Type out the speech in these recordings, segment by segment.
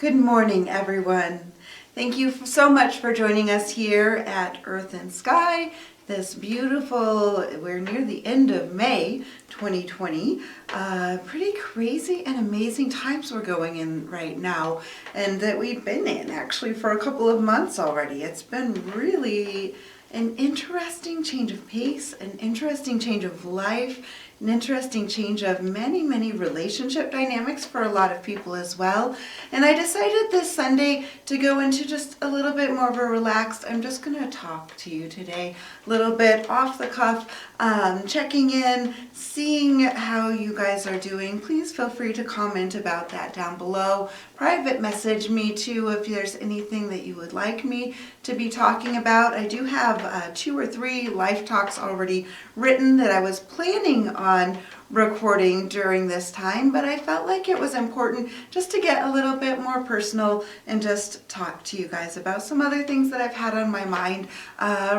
Good morning, everyone. Thank you so much for joining us here at Earth and Sky. This beautiful, we're near the end of May 2020. Pretty crazy and amazing times we're going in right now, and that we've been in actually for a couple of months already. It's been really an interesting change of pace, an interesting change of life, an interesting change of many relationship dynamics for a lot of people as well. And I decided this Sunday to go into just a little bit more of a relaxed, I'm just going to talk to you today, a little bit off the cuff, checking in, seeing how you guys are doing. Please feel free to comment about that down below. Private message me too if there's anything that you would like me to be talking about. I do have 2 or 3 life talks already written that I was planning on recording during this time, but I felt like it was important just to get a little bit more personal and just talk to you guys about some other things that I've had on my mind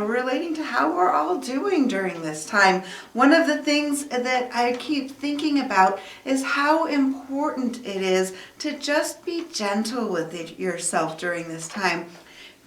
relating to how we're all doing during this time. One of the things that I keep thinking about is how important it is to just be gentle with yourself during this time.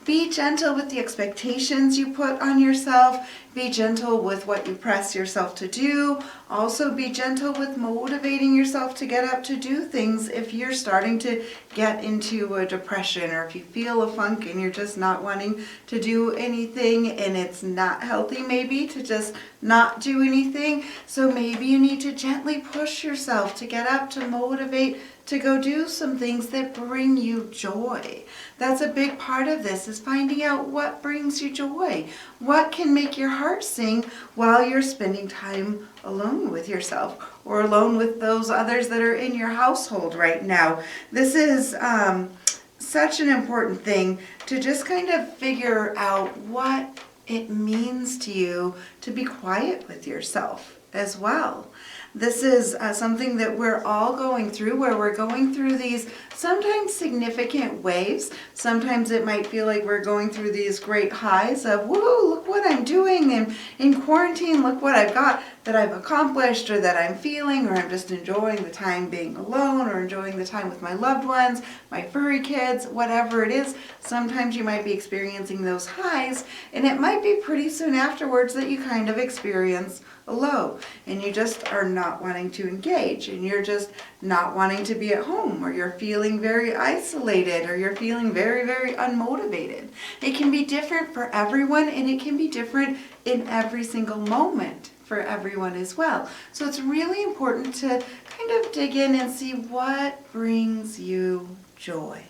Be gentle with the expectations you put on yourself. Be gentle with what you press yourself to do. Also be gentle with motivating yourself to get up to do things if you're starting to get into a depression, or if you feel a funk and you're just not wanting to do anything and it's not healthy maybe to just not do anything. So maybe you need to gently push yourself to get up, to motivate, to go do some things that bring you joy. That's a big part of this, is finding out what brings you joy. What can make your heart sing while you're spending time alone with yourself or alone with those others that are in your household right now. This is such an important thing to just kind of figure out what it means to you to be quiet with yourself as well. This is something that we're all going through, where we're going through these sometimes significant waves. Sometimes it might feel like we're going through these great highs of, whoa, look what I'm doing, and in quarantine, look what I've got that I've accomplished, or that I'm feeling, or I'm just enjoying the time being alone, or enjoying the time with my loved ones, my furry kids, whatever it is. Sometimes you might be experiencing those highs, and it might be pretty soon afterwards that you kind of experience a low, and you just are not wanting to engage, and you're just not wanting to be at home, or you're feeling very isolated, or you're feeling very unmotivated. It can be different for everyone, and it can be different in every single moment for everyone as well. So it's really important to kind of dig in and see what brings you joy.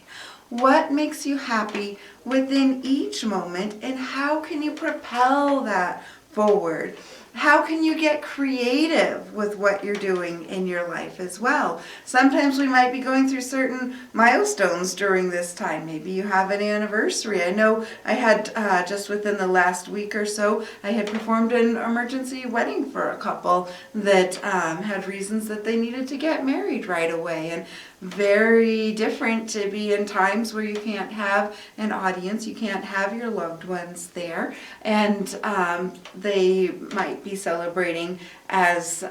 What makes you happy within each moment, and how can you propel that forward? How can you get creative with what you're doing in your life as well? Sometimes we might be going through certain milestones during this time. Maybe you have an anniversary. I know I had just within the last week or so, I had performed an emergency wedding for a couple that had reasons that they needed to get married right away. And very different to be in times where you can't have an audience, you can't have your loved ones there, and they might be celebrating as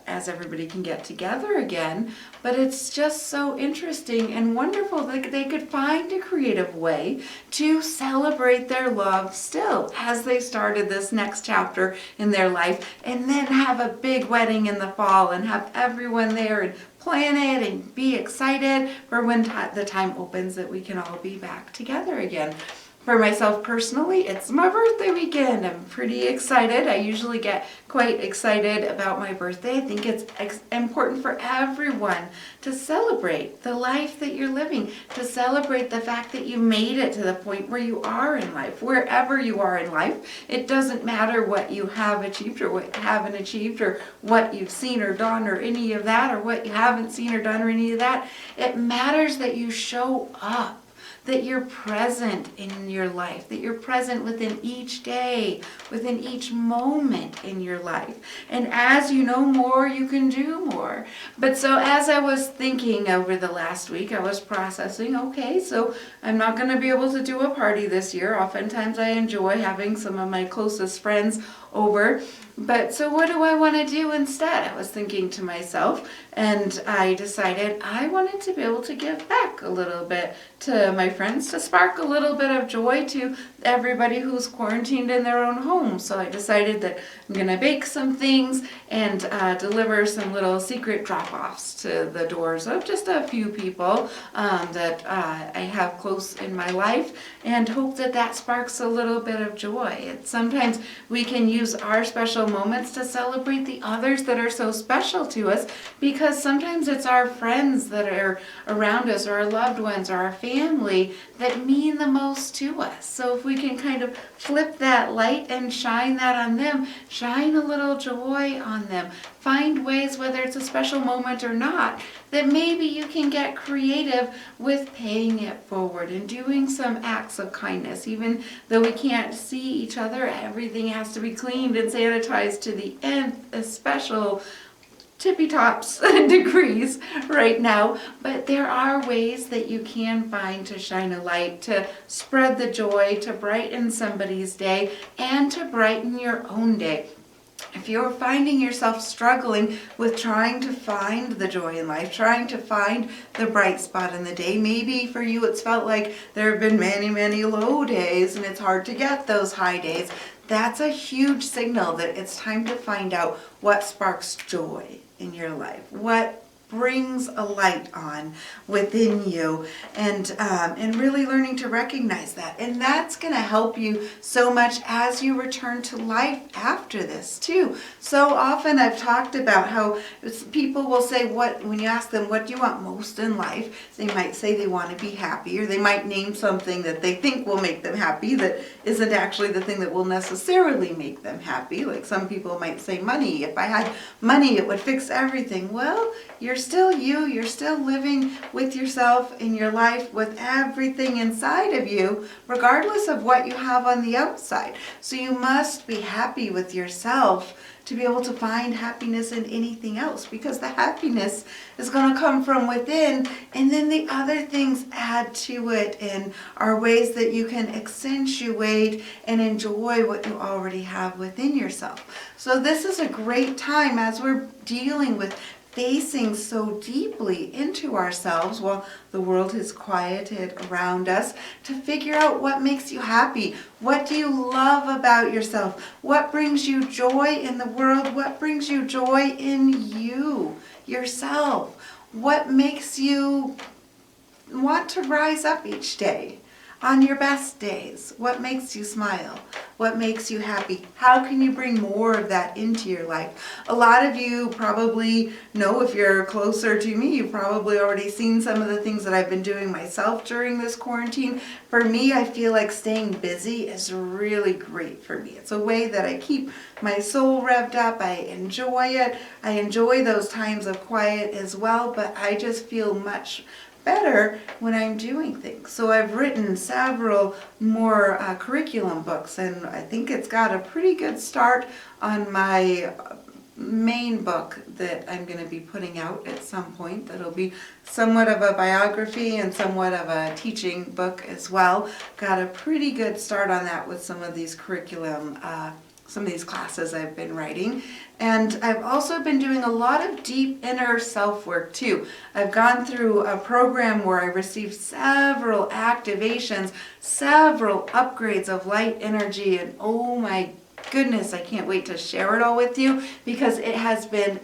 everybody can get together again. But it's just so interesting and wonderful that they could find a creative way to celebrate their love still as they started this next chapter in their life, and then have a big wedding in the fall and have everyone there and plan it and be excited for when the time opens that we can all be back together again. For myself personally, it's my birthday weekend. I'm pretty excited. I usually get quite excited about my birthday. I think it's important for everyone to celebrate the life that you're living, to celebrate the fact that you made it to the point where you are in life, wherever you are in life. It doesn't matter what you have achieved or what you haven't achieved, or what you've seen or done or any of that, or what you haven't seen or done or any of that. It matters that you show up, that you're present in your life, that you're present within each day, within each moment in your life. And as you know more, you can do more. But so as I was thinking over the last week, I was processing, okay, so I'm not going to be able to do a party this year. Oftentimes I enjoy having some of my closest friends over. But so what do I want to do instead? I was thinking to myself, and I decided I wanted to be able to give back a little bit to my friends, to spark a little bit of joy to everybody who's quarantined in their own home. So I decided that I'm going to bake some things and deliver some little secret drop-offs to the doors of just a few people that I have close in my life, and hope that that sparks a little bit of joy. Sometimes we can use our special moments to celebrate the others that are so special to us, because sometimes it's our friends that are around us, or our loved ones, or our family that mean the most to us. So if we can kind of flip that light and shine that on them, shine a little joy on them, find ways, whether it's a special moment or not, that maybe you can get creative with paying it forward and doing some acts of kindness. Even though we can't see each other, everything has to be cleaned and sanitized to the nth special tippy tops degrees right now, but there are ways that you can find to shine a light, to spread the joy, to brighten somebody's day, and to brighten your own day. If you're finding yourself struggling with trying to find the joy in life, trying to find the bright spot in the day, maybe for you it's felt like there have been many, many low days and it's hard to get those high days, that's a huge signal that it's time to find out what sparks joy in your life, what brings a light on within you, and really learning to recognize that. And that's going to help you so much as you return to life after this too. So often I've talked about how people will say, when you ask them what do you want most in life, they might say they want to be happy, or they might name something that they think will make them happy that isn't actually the thing that will necessarily make them happy. Like some people might say money. If I had money, it would fix everything. Well, you're still you. You're still living with yourself in your life with everything inside of you, regardless of what you have on the outside. So you must be happy with yourself to be able to find happiness in anything else, because the happiness is going to come from within, and then the other things add to it and are ways that you can accentuate and enjoy what you already have within yourself. So this is a great time as we're dealing with facing so deeply into ourselves while the world is quieted around us, to figure out what makes you happy. What do you love about yourself? What brings you joy in the world? What brings you joy in you, yourself? What makes you want to rise up each day? On your best days, what makes you smile? What makes you happy? How can you bring more of that into your life? A lot of you probably know, if you're closer to me, you've probably already seen some of the things that I've been doing myself during this quarantine. For me, I feel like staying busy is really great for me. It's a way that I keep my soul revved up. I enjoy it. I enjoy those times of quiet as well, but I just feel much better when I'm doing things. So I've written several more curriculum books, and I think it's got a pretty good start on my main book that I'm going to be putting out at some point. That'll be somewhat of a biography and somewhat of a teaching book as well. Got a pretty good start on that with some of these curriculum some of these classes I've been writing. And I've also been doing a lot of deep inner self-work too. I've gone through a program where I received several activations, several upgrades of light energy, and oh my goodness, I can't wait to share it all with you, because it has been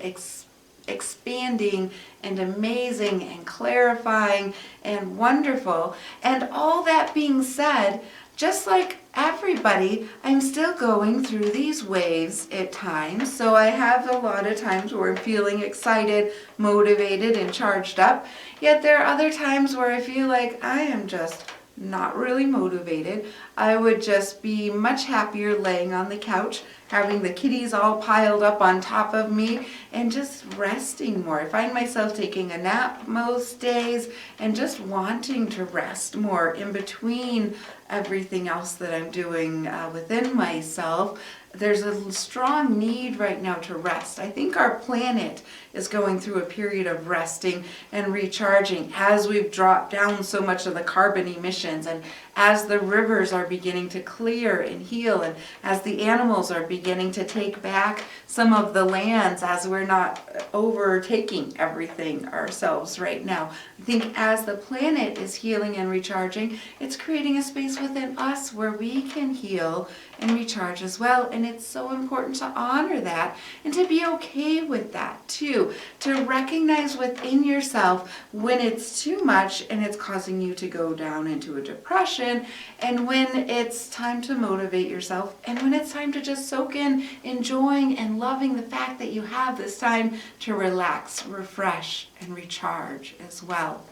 expanding and amazing and clarifying and wonderful. And all that being said, just like everybody, I'm still going through these waves at times. So I have a lot of times where I'm feeling excited, motivated, and charged up. Yet there are other times where I feel like I am just not really motivated. I would just be much happier laying on the couch, having the kitties all piled up on top of me, and just resting more. I find myself taking a nap most days and just wanting to rest more in between everything else that I'm doing within myself. there's a strong need right now to rest. I think our planet is going through a period of resting and recharging as we've dropped down so much of the carbon emissions, and as the rivers are beginning to clear and heal, and as the animals are beginning to take back some of the lands, as we're not overtaking everything ourselves right now. I think as the planet is healing and recharging, it's creating a space within us where we can heal and recharge as well. And it's so important to honor that and to be okay with that too. To recognize within yourself when it's too much and it's causing you to go down into a depression, and when it's time to motivate yourself, and when it's time to just soak in enjoying and loving the fact that you have this time to relax, refresh, and recharge as well.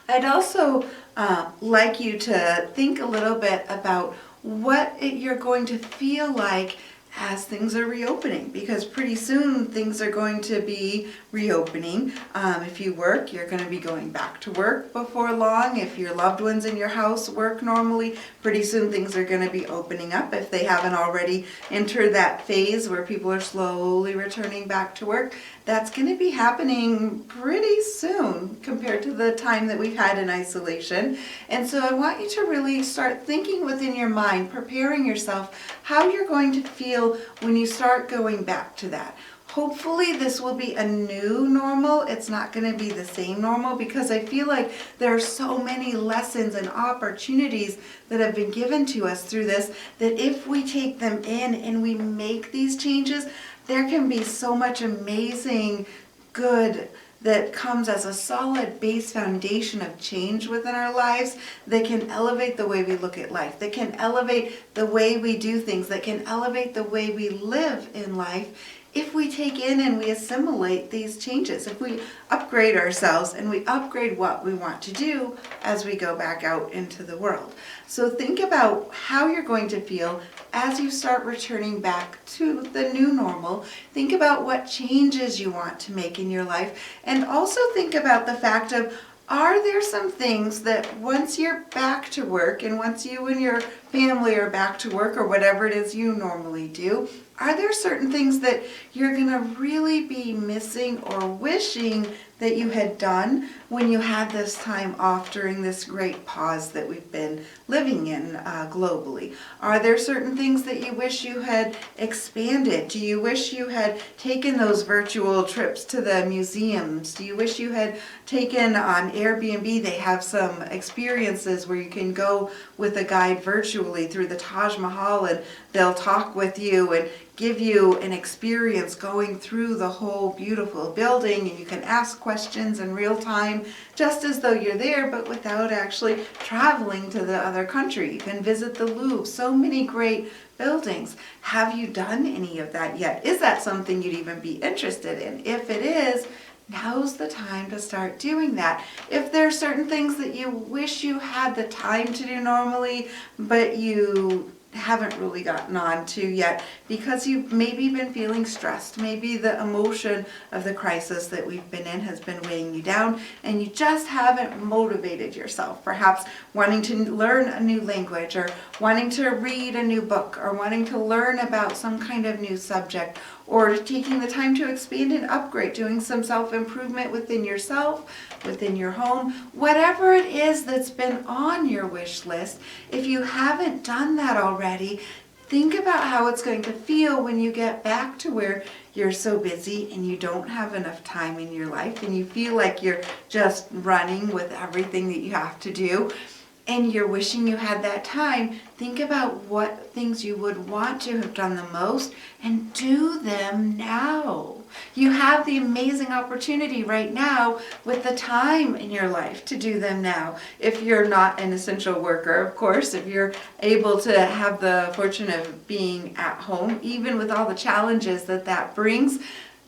I'd also like you to think a little bit about what you're going to feel like as things are reopening, because pretty soon things are going to be reopening. If you work, you're going to be going back to work before long. If your loved ones in your house work normally, pretty soon things are going to be opening up if they haven't already entered that phase where people are slowly returning back to work. That's going to be happening pretty soon compared to the time that we've had in isolation. And so I want you to really start thinking within your mind, preparing yourself, how you're going to feel when you start going back to that. Hopefully this will be a new normal. It's not going to be the same normal, because I feel like there are so many lessons and opportunities that have been given to us through this, that if we take them in and we make these changes, there can be so much amazing good that comes as a solid base foundation of change within our lives that can elevate the way we look at life, that can elevate the way we do things, that can elevate the way we live in life, if we take in and we assimilate these changes, if we upgrade ourselves and we upgrade what we want to do as we go back out into the world. So think about how you're going to feel as you start returning back to the new normal. Think about what changes you want to make in your life, and also think about the fact of, are there some things that once you're back to work, and once you and your family are back to work, or whatever it is you normally do, are there certain things that you're going to really be missing or wishing that you had done when you had this time off during this great pause that we've been living in globally? Are there certain things that you wish you had expanded? Do you wish you had taken those virtual trips to the museums? Do you wish you had taken on Airbnb? They have some experiences where you can go with a guide virtually through the Taj Mahal, and they'll talk with you and give you an experience going through the whole beautiful building, and you can ask questions in real time just as though you're there, but without actually traveling to the other country. You can visit the Louvre, so many great buildings. Have you done any of that yet? Is that something you'd even be interested in? If it is, now's the time to start doing that. If there are certain things that you wish you had the time to do normally, but you haven't really gotten on to yet because you've maybe been feeling stressed, maybe the emotion of the crisis that we've been in has been weighing you down, and you just haven't motivated yourself, perhaps wanting to learn a new language, or wanting to read a new book, or wanting to learn about some kind of new subject, or taking the time to expand and upgrade, doing some self-improvement within yourself, within your home, whatever it is that's been on your wish list. If you haven't done that already, think about how it's going to feel when you get back to where you're so busy and you don't have enough time in your life, and you feel like you're just running with everything that you have to do, and you're wishing you had that time. Think about what things you would want to have done the most, and do them now. You have the amazing opportunity right now with the time in your life to do them now. If you're not an essential worker, of course, if you're able to have the fortune of being at home, even with all the challenges that that brings,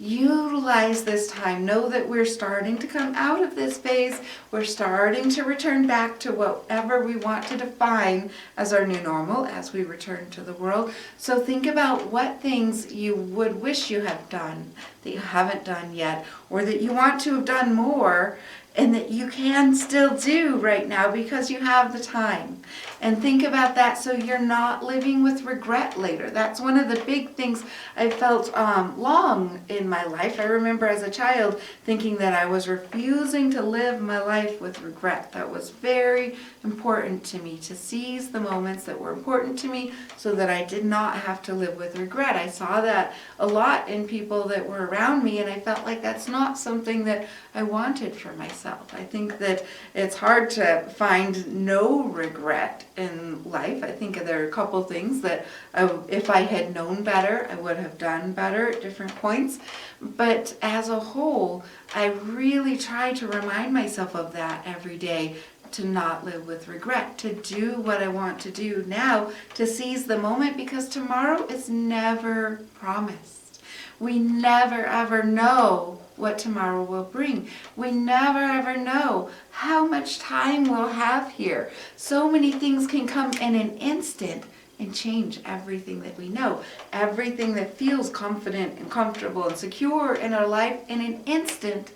utilize this time. Know that we're starting to come out of this phase. We're starting to return back to whatever we want to define as our new normal as we return to the world. So think about what things you would wish you had done that you haven't done yet, or that you want to have done more, and that you can still do right now because you have the time. And think about that so you're not living with regret later. That's one of the big things I felt long in my life. I remember as a child thinking that I was refusing to live my life with regret. That was very important to me, to seize the moments that were important to me so that I did not have to live with regret. I saw that a lot in people that were around me, and I felt like that's not something that I wanted for myself. I think that it's hard to find no regret in life. I think there are a couple things that if I had known better, I would have done better at different points. But as a whole, I really try to remind myself of that every day, to not live with regret, to do what I want to do now, to seize the moment, because tomorrow is never promised. We never ever know what tomorrow will bring. We never ever know how much time we'll have here. So many things can come in an instant and change everything that we know. Everything that feels confident and comfortable and secure in our life in an instant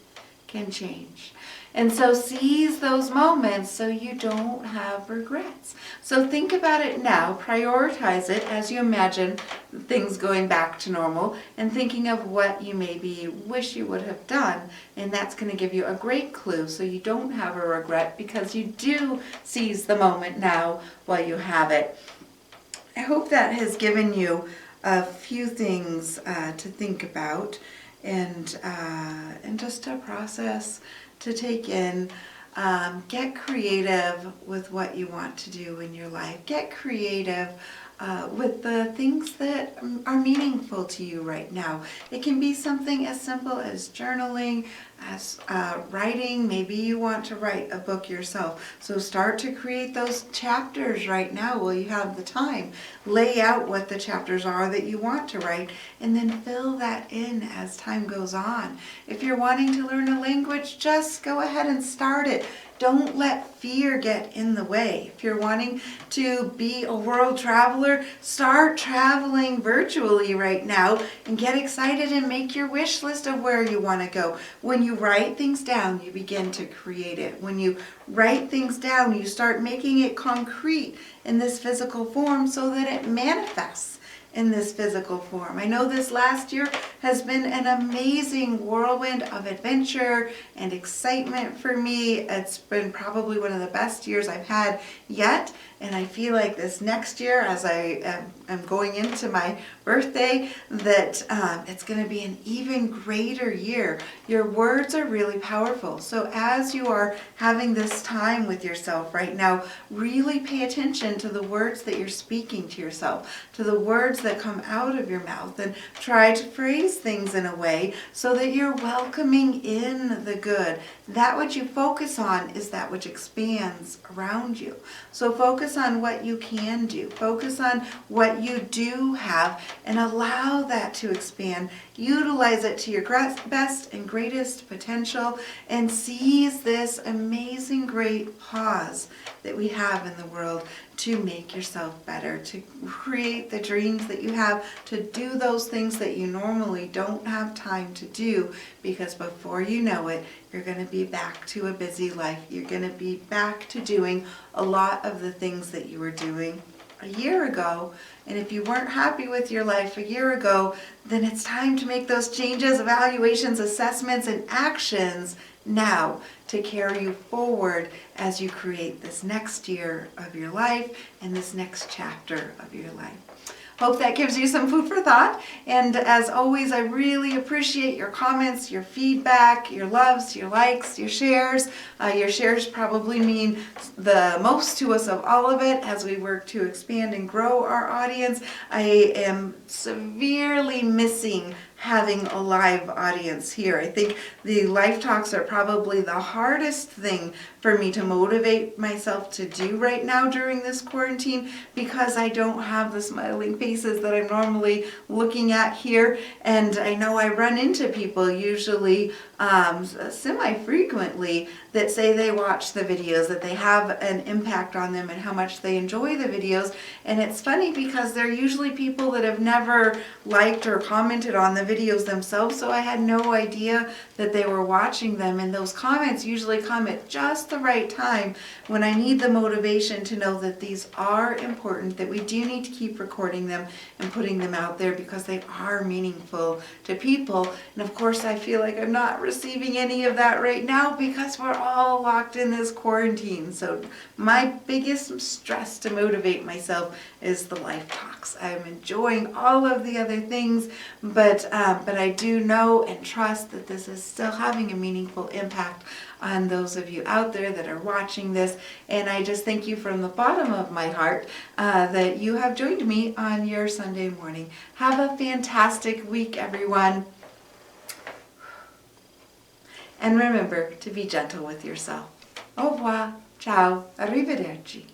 can change. And so seize those moments so you don't have regrets. So think about it now, prioritize it as you imagine things going back to normal, and thinking of what you maybe wish you would have done. And that's going to give you a great clue so you don't have a regret, because you do seize the moment now while you have it. I hope that has given you a few things to think about, and just a process to take in. Get creative with what you want to do in your life. Get creative with the things that are meaningful to you right now. It can be something as simple as journaling, as writing. Maybe you want to write a book yourself. So start to create those chapters right now while you have the time. Lay out what the chapters are that you want to write, and then fill that in as time goes on. If you're wanting to learn a language, just go ahead and start it. Don't let fear get in the way. If you're wanting to be a world traveler, start traveling virtually right now and get excited and make your wish list of where you want to go. When you write things down, you begin to create it. When you write things down, you start making it concrete in this physical form so that it manifests in this physical form. I know this last year has been an amazing whirlwind of adventure and excitement for me. It's been probably one of the best years I've had yet, and I feel like this next year, as I am going into my birthday, that it's going to be an even greater year. Your words are really powerful. So as you are having this time with yourself right now, really pay attention to the words that you're speaking to yourself, to the words that come out of your mouth, and try to phrase things in a way so that you're welcoming in the good. That which you focus on is that which expands around you. So focus on what you can do. Focus on what you do have and allow that to expand. Utilize it to your best and greatest potential, and seize this amazing great pause that we have in the world to make yourself better, to create the dreams that you have, to do those things that you normally don't have time to do, because before you know it, you're going to be back to a busy life. You're going to be back to doing a lot of the things that you were doing a year ago. And if you weren't happy with your life a year ago, then it's time to make those changes, evaluations, assessments, and actions now to carry you forward as you create this next year of your life and this next chapter of your life. Hope that gives you some food for thought. And as always, I really appreciate your comments, your feedback, your loves, your likes, your shares. Your shares probably mean the most to us of all of it as we work to expand and grow our audience. I am severely missing having a live audience here. I think the live talks are probably the hardest thing for me to motivate myself to do right now during this quarantine, because I don't have the smiling faces that I'm normally looking at here. And I know I run into people usually semi-frequently that say they watch the videos, that they have an impact on them and how much they enjoy the videos. And it's funny because they're usually people that have never liked or commented on the videos themselves, so I had no idea that they were watching them. And those comments usually come at just the right time when I need the motivation to know that these are important, that we do need to keep recording them and putting them out there because they are meaningful to people. And of course I feel like I'm not receiving any of that right now because we're all locked in this quarantine. So my biggest stress to motivate myself is the life talks. I'm enjoying all of the other things, but I do know and trust that this is still having a meaningful impact on those of you out there that are watching this. And I just thank you from the bottom of my heart that you have joined me on your Sunday morning. Have a fantastic week, everyone. And remember to be gentle with yourself. Au revoir. Ciao. Arrivederci.